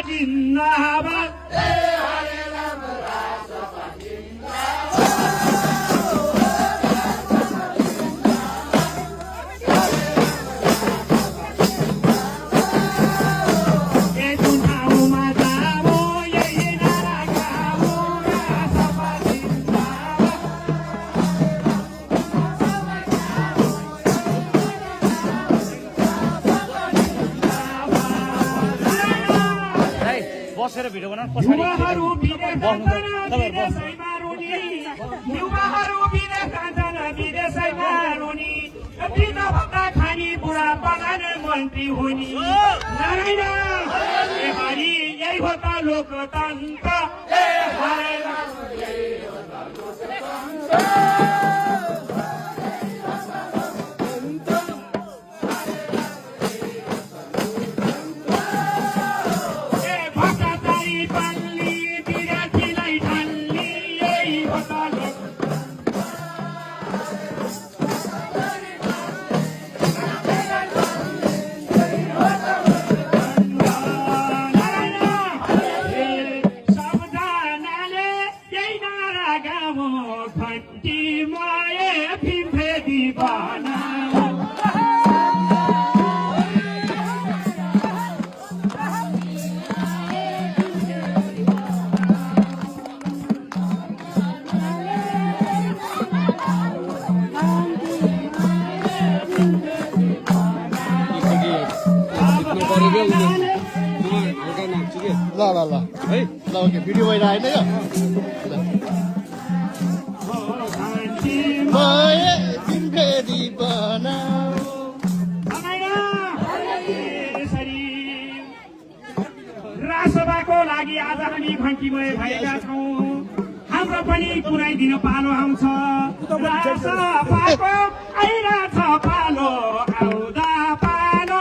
जिन्दाबाद बसेर भिडियो बनाउनु युवाहरू विदेशैमा रुनी युवाहरू विदेशैमा रुनी वृद्धभत्ता खानी बुढा प्रधानमन्त्री हुने नारायण हरि यही हो त लोकतन्त्र ल है ल ओके भिडियो भइरहेको राजसभाको लागि आज हामी घन्टीमय भएका छौँ हाम्रो पनि पुऱ्याइदिन पालो आउँछ राजसभाको आइरहेछ पालो आउँदा पालो